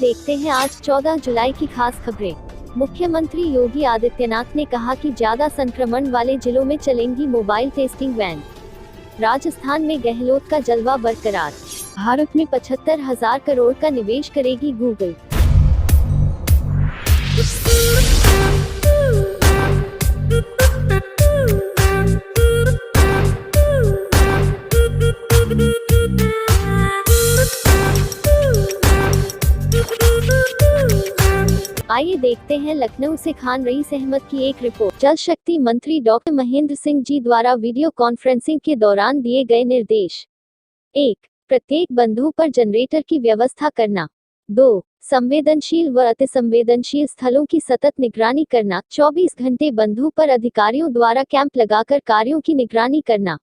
देखते हैं आज 14 जुलाई की खास खबरें। मुख्यमंत्री योगी आदित्यनाथ ने कहा कि ज्यादा संक्रमण वाले जिलों में चलेंगी मोबाइल टेस्टिंग वैन। राजस्थान में गहलोत का जलवा बरकरार। भारत में 75,000 करोड़ का निवेश करेगी गूगल। आइए देखते हैं लखनऊ से खान रईस अहमद की एक रिपोर्ट। जल शक्ति मंत्री डॉक्टर महेंद्र सिंह जी द्वारा वीडियो कॉन्फ्रेंसिंग के दौरान दिए गए निर्देश। 1. प्रत्येक बंधु पर जनरेटर की व्यवस्था करना। 2. संवेदनशील व अतिसंवेदनशील स्थलों की सतत निगरानी करना। 24 घंटे बंधु पर अधिकारियों द्वारा कैंप लगाकर कार्यों की निगरानी करना।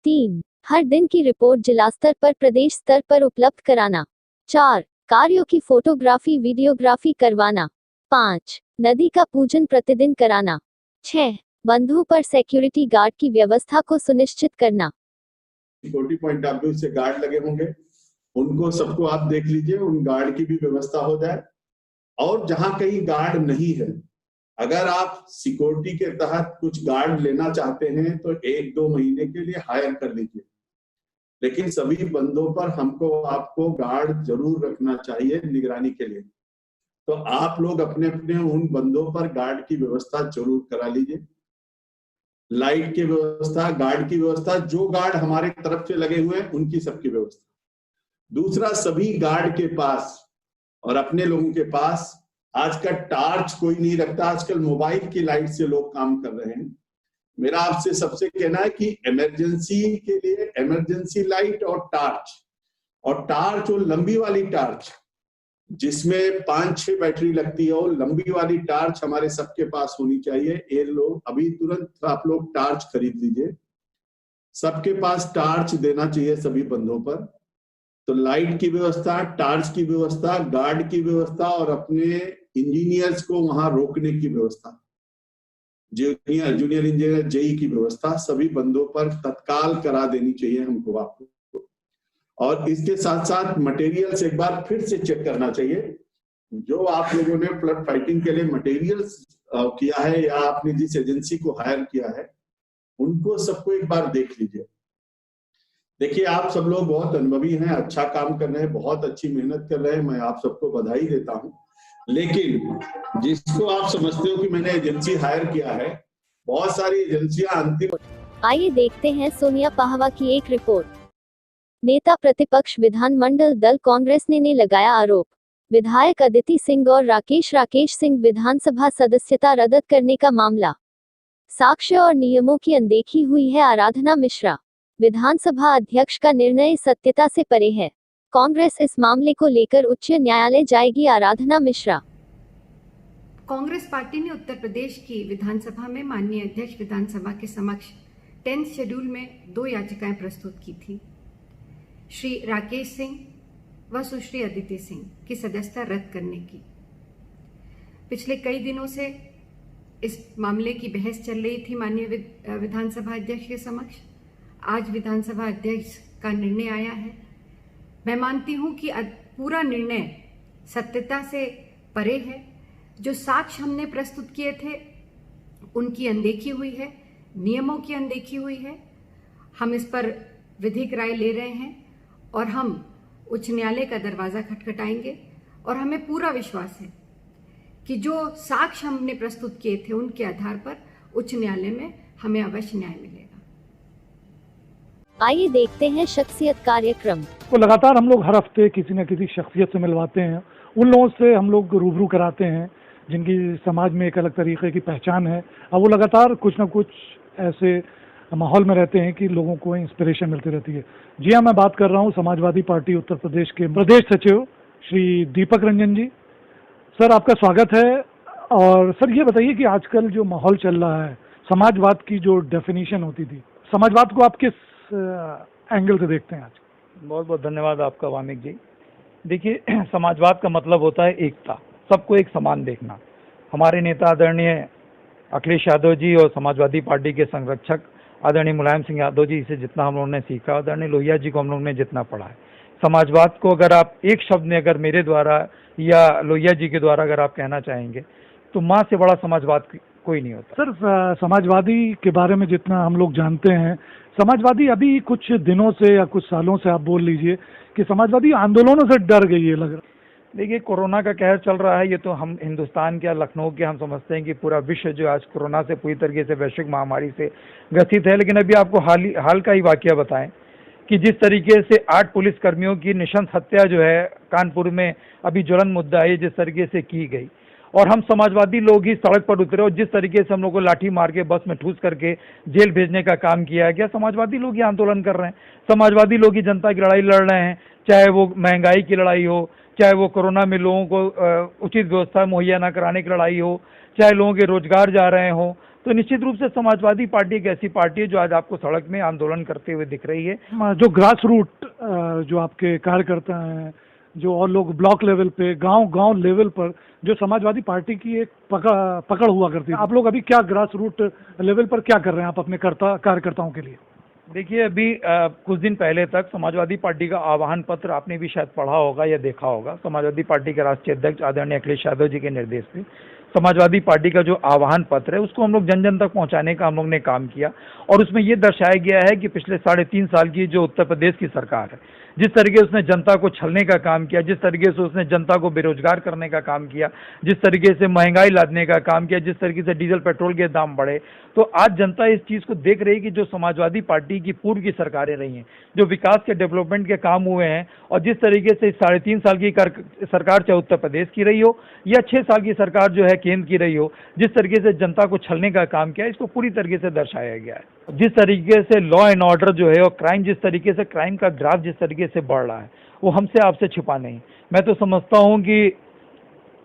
3. हर दिन की रिपोर्ट जिला स्तर पर प्रदेश स्तर पर उपलब्ध कराना। 4. कार्यों की फोटोग्राफी वीडियोग्राफी करवाना। 5. नदी का पूजन प्रतिदिन कराना। 6. बंधु पर सिक्योरिटी गार्ड की व्यवस्था को सुनिश्चित करना। सिक्योरिटी पॉइंट ऑफ व्यू से गार्ड लगे होंगे, उनको सबको आप देख लीजिए, उन गार्ड की भी व्यवस्था हो जाए। और जहां कहीं गार्ड नहीं है, अगर आप सिक्योरिटी के तहत कुछ गार्ड लेना चाहते हैं तो 1-2 महीने के लिए हायर कर लीजिए, लेकिन सभी बंदों पर हमको आपको गार्ड जरूर रखना चाहिए निगरानी के लिए। तो आप लोग अपने अपने उन बंदों पर गार्ड की व्यवस्था जरूर करा लीजिए। लाइट की व्यवस्था, गार्ड की व्यवस्था, जो गार्ड हमारे तरफ से लगे हुए हैं उनकी सबकी व्यवस्था। दूसरा, सभी गार्ड के पास और अपने लोगों के पास आज का टार्च कोई नहीं रखता, आजकल मोबाइल की लाइट से लोग काम कर रहे हैं। मेरा आपसे सबसे कहना है कि इमरजेंसी के लिए इमरजेंसी लाइट और टार्च और लंबी वाली टार्च जिसमें 5-6 बैटरी लगती है, और लंबी वाली टार्च हमारे सबके पास होनी चाहिए। ये लोग अभी तुरंत आप लोग टार्च खरीद लीजिए, सबके पास टार्च देना चाहिए सभी बंदों पर। तो लाइट की व्यवस्था, टार्च की व्यवस्था, गार्ड की व्यवस्था और अपने इंजीनियर्स को वहां रोकने की व्यवस्था, जूनियर इंजीनियर जेई की व्यवस्था सभी बंदों पर तत्काल करा देनी चाहिए हमको आपको। और इसके साथ साथ मटेरियल्स एक बार फिर से चेक करना चाहिए। जो आप लोगों ने फ्लड फाइटिंग के लिए मटेरियल्स किया है या आपने जिस एजेंसी को हायर किया है, उनको सबको एक बार देख लीजिए। देखिए, आप सब लोग बहुत अनुभवी हैं, अच्छा काम कर रहे हैं, बहुत अच्छी मेहनत कर रहे हैं, मैं आप सबको बधाई देता हूं। लेकिन जिसको आप समझते हो कि मैंने एजेंसी हायर किया है, बहुत सारी एजेंसियां अंतिम। आइए देखते हैं सोनिया पाहवा की एक रिपोर्ट। नेता प्रतिपक्ष विधानमंडल दल कांग्रेस ने लगाया आरोप। विधायक अदिति सिंह और राकेश सिंह विधानसभा सदस्यता रद्द करने का मामला। साक्ष्य और नियमों की अनदेखी हुई है आराधना मिश्रा। विधानसभा अध्यक्ष का निर्णय सत्यता से परे है। कांग्रेस इस मामले को लेकर उच्च न्यायालय जाएगी आराधना मिश्रा। कांग्रेस पार्टी ने उत्तर प्रदेश की विधानसभा में माननीय अध्यक्ष विधानसभा के समक्ष 10th शेड्यूल में 2 याचिकाएं प्रस्तुत की थी। श्री राकेश सिंह व सुश्री अदिति सिंह की सदस्यता रद्द करने की। पिछले कई दिनों से इस मामले की बहस चल रही थी माननीय विधानसभा अध्यक्ष के समक्ष। आज विधानसभा अध्यक्ष का निर्णय आया है। मैं मानती हूं कि पूरा निर्णय सत्यता से परे है। जो साक्ष्य हमने प्रस्तुत किए थे उनकी अनदेखी हुई है, नियमों की अनदेखी हुई है। हम इस पर विधिक राय ले रहे हैं और हम उच्च न्यायालय का दरवाजा खटखटाएंगे। और हमें पूरा विश्वास है कि जो साक्ष्य हमने प्रस्तुत किए थे उनके आधार पर उच्च न्यायालय में हमें अवश्य न्याय मिलेगा। आइए देखते हैं शख्सियत कार्यक्रम। तो लगातार हम लोग हर हफ्ते किसी न किसी शख्सियत से मिलवाते हैं, उन लोगों से हम लोग रूबरू कराते हैं जिनकी समाज में एक अलग तरीके की पहचान है। अब वो लगातार कुछ न कुछ ऐसे माहौल में रहते हैं कि लोगों को इंस्पिरेशन मिलती रहती है। जी हाँ, मैं बात कर रहा हूँ समाजवादी पार्टी उत्तर प्रदेश के प्रदेश सचिव श्री दीपक रंजन जी। सर, आपका स्वागत है। और सर, ये बताइए कि आजकल जो माहौल चल रहा है, समाजवाद की जो डेफिनेशन होती थी, समाजवाद को आप किस एंगल से देखते हैं आज? बहुत बहुत धन्यवाद आपका वामिक जी। देखिए, समाजवाद का मतलब होता है एकता, सबको एक समान देखना। हमारे नेता आदरणीय अखिलेश यादव जी और समाजवादी पार्टी के संरक्षक आदरणीय मुलायम सिंह यादव जी से जितना हम लोगों ने सीखा, आदरणीय लोहिया जी को हम लोगों ने जितना पढ़ा है, समाजवाद को अगर आप एक शब्द में अगर मेरे द्वारा या लोहिया जी के द्वारा अगर आप कहना चाहेंगे तो माँ से बड़ा समाजवाद कोई नहीं होता। सर, समाजवादी के बारे में जितना हम लोग जानते हैं, समाजवादी अभी कुछ दिनों से या कुछ सालों से आप बोल लीजिए कि समाजवादी आंदोलनों से डर गई है, लग रहा है। देखिए, कोरोना का कहर चल रहा है, ये तो हम हिंदुस्तान के या लखनऊ के हम समझते हैं कि पूरा विश्व जो आज कोरोना से पूरी तरीके से वैश्विक महामारी से ग्रसित है। लेकिन अभी आपको हाल का ही वाकया बताएं कि जिस तरीके से 8 पुलिसकर्मियों की निशंस हत्या जो है कानपुर में अभी ज्वलन मुद्दा है, जिस तरीके से की गई, और हम समाजवादी लोग ही सड़क पर उतरे और जिस तरीके से हम लोग को लाठी मार के बस में ठूस करके जेल भेजने का काम किया गया, समाजवादी लोग ही आंदोलन कर रहे हैं। समाजवादी लोग ही जनता की लड़ाई लड़ रहे हैं, चाहे वो महंगाई की लड़ाई हो, चाहे वो कोरोना में लोगों को उचित व्यवस्था मुहैया न कराने की लड़ाई हो, चाहे लोगों के रोजगार जा रहे हो। तो निश्चित रूप से समाजवादी पार्टी एक ऐसी पार्टी है जो आज आपको सड़क में आंदोलन करते हुए दिख रही है। जो ग्रास रूट जो आपके कार्यकर्ता हैं, जो और लोग ब्लॉक लेवल पे, गांव लेवल पर जो समाजवादी पार्टी की एक पकड़ हुआ करती है, आप लोग अभी क्या ग्रास रूट लेवल पर क्या कर रहे हैं आप अपने कार्यकर्ताओं के लिए? देखिए, अभी कुछ दिन पहले तक समाजवादी पार्टी का आह्वान पत्र आपने भी शायद पढ़ा होगा या देखा होगा। समाजवादी पार्टी के राष्ट्रीय अध्यक्ष आदरणीय अखिलेश यादव जी के निर्देश पे समाजवादी पार्टी का जो आह्वान पत्र है उसको हम लोग जन जन तक पहुंचाने का हम लोग ने काम किया, और उसमें ये दर्शाया गया है कि पिछले 3.5 साल की जो उत्तर प्रदेश की सरकार है, जिस तरीके से उसने जनता को छलने का काम किया, जिस तरीके से उसने जनता को बेरोजगार करने का काम किया, जिस तरीके से महंगाई लादने का काम किया, जिस तरीके से डीजल पेट्रोल के दाम बढ़े, तो आज जनता इस चीज़ को देख रही है कि जो समाजवादी पार्टी की पूर्व की सरकारें रही हैं, जो विकास के डेवलपमेंट के काम हुए हैं, और जिस तरीके से 3.5 साल की सरकार चाहे उत्तर प्रदेश की रही हो या 6 साल की सरकार जो है केंद्र की रही हो, जिस तरीके से जनता को छलने का काम किया, इसको पूरी तरीके से दर्शाया गया है। जिस तरीके से लॉ एंड ऑर्डर जो है और क्राइम, जिस तरीके से क्राइम का ग्राफ जिस तरीके से बढ़ रहा है, वो हमसे आपसे छिपा नहीं। मैं तो समझता हूँ कि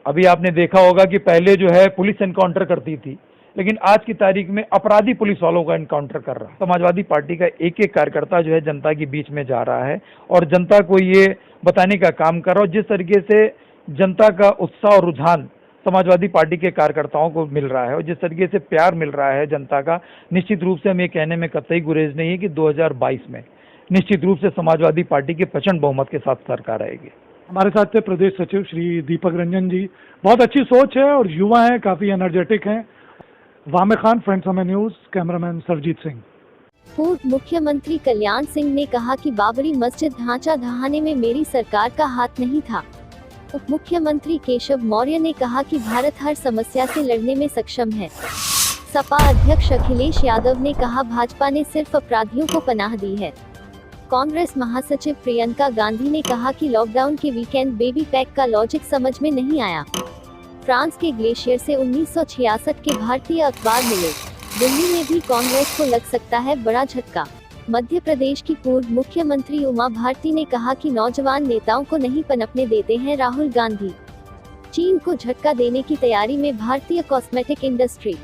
अभी आपने देखा होगा कि पहले जो है पुलिस एनकाउंटर करती थी, लेकिन आज की तारीख में अपराधी पुलिस वालों का एनकाउंटर कर रहा है। समाजवादी पार्टी का एक एक कार्यकर्ता जो है जनता के बीच में जा रहा है और जनता को ये बताने का काम कर रहा है, जिस तरीके से जनता का उत्साह और रुझान समाजवादी पार्टी के कार्यकर्ताओं को मिल रहा है और जिस तरीके से प्यार मिल रहा है जनता का, निश्चित रूप से हम ये कहने में कतई गुरेज नहीं है कि 2022 में निश्चित रूप से समाजवादी पार्टी के प्रचंड बहुमत के साथ सरकार आएगी। हमारे साथ थे प्रदेश सचिव श्री दीपक रंजन जी। बहुत अच्छी सोच है और युवा हैं, काफी एनर्जेटिक हैं। वामे खान, फ्रेंड्स समय न्यूज, कैमरामैन सरजीत सिंह। पूर्व मुख्यमंत्री कल्याण सिंह ने कहा कि बाबरी मस्जिद ढांचा ढहाने में मेरी सरकार का हाथ नहीं था। उप मुख्यमंत्री केशव मौर्य ने कहा कि भारत हर समस्या से लड़ने में सक्षम है। सपा अध्यक्ष अखिलेश यादव ने कहा भाजपा ने सिर्फ अपराधियों को पनाह दी है। कांग्रेस महासचिव प्रियंका गांधी ने कहा कि लॉकडाउन के वीकेंड बेबी पैक का लॉजिक समझ में नहीं आया। फ्रांस के ग्लेशियर से 1966 के भारतीय अखबार मिले। दिल्ली में भी कांग्रेस को लग सकता है बड़ा झटका। मध्य प्रदेश की पूर्व मुख्यमंत्री उमा भारती ने कहा कि नौजवान नेताओं को नहीं पनपने देते हैं राहुल गांधी। चीन को झटका देने की तैयारी में भारतीय कॉस्मेटिक इंडस्ट्री।